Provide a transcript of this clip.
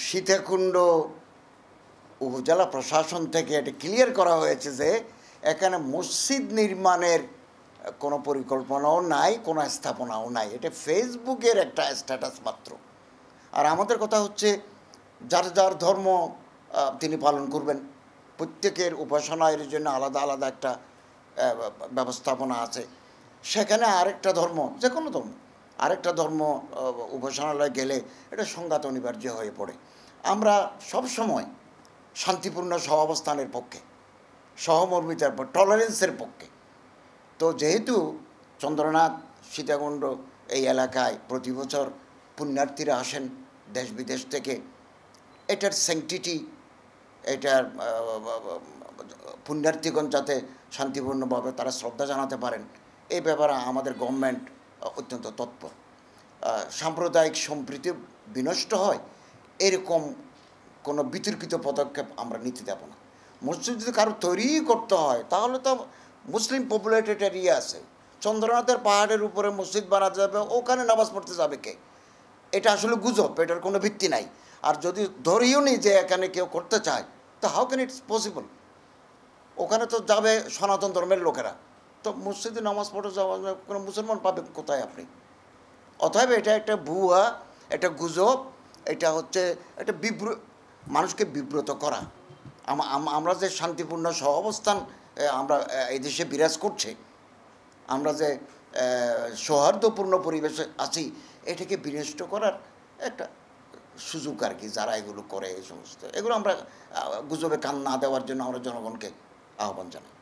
সীতাকুণ্ড উপজেলা প্রশাসন থেকে এটা ক্লিয়ার করা হয়েছে যে এখানে মসজিদ নির্মাণের কোনো পরিকল্পনাও নাই, কোনো স্থাপনাও নাই। এটা ফেসবুকের একটা স্ট্যাটাস মাত্র। আর আমাদের কথা হচ্ছে যার যার ধর্ম তিনি পালন করবেন। প্রত্যেকের উপাসনার জন্য আলাদা আলাদা একটা ব্যবস্থাপনা আছে। সেখানে আরেকটা ধর্ম, যে কোনো ধর্ম, আরেকটা ধর্ম উপাসনালয়ে গেলে এটা সংঘাত অনিবার্য হয়ে পড়ে। আমরা সবসময় শান্তিপূর্ণ সহাবস্থানের পক্ষে, সহমর্মিতার টলারেন্সের পক্ষে। তো যেহেতু চন্দ্রনাথ সীতাকুণ্ড এই এলাকায় প্রতি বছর পুণ্যার্থীরা আসেন দেশ বিদেশ থেকে, এটার স্যাংটিটি, এটার পুণ্যার্থীগণ যাতে শান্তিপূর্ণভাবে তারা শ্রদ্ধা জানাতে পারেন, এই ব্যাপারে আমাদের গভর্নমেন্ট অত্যন্ত তৎপর। সাম্প্রদায়িক সম্প্রীতি বিনষ্ট হয় এরকম কোনো বিতর্কিত পদক্ষেপ আমরা নিতে দেব না। মসজিদ যদি কারো তৈরি করতে হয় তাহলে তো মুসলিম পপুলেটেড এরিয়া আছে, চন্দ্রনাথের পাহাড়ের উপরে মসজিদ বানাতে যাবে, ওখানে নামাজ পড়তে যাবে কে? এটা আসলে গুজব, এটার কোনো ভিত্তি নাই। আর যদি ধরিও নি যে এখানে কেউ করতে চায়, তো হাউ ক্যান ইটস পসিবল? ওখানে তো যাবে সনাতন ধর্মের লোকেরা, তো মসজিদে নামাজ পড়তে যাওয়া কোনো মুসলমান পাবে কোথায় আপনি? অতএব এটা একটা ভুয়া, একটা গুজব, এটা হচ্ছে একটা মানুষকে বিব্রত করা। আমরা যে শান্তিপূর্ণ সহাবস্থান আমরা এই দেশে বিরাজ করছে, আমরা যে সৌহার্দ্যপূর্ণ পরিবেশে আছি, এটাকে বিনষ্ট করার একটা সুযোগ আর কি। যারা এগুলো করে, এই সমস্ত এগুলো আমরা গুজবে কান না দেওয়ার জন্য আমরা জনগণকে আহ্বান জানাই।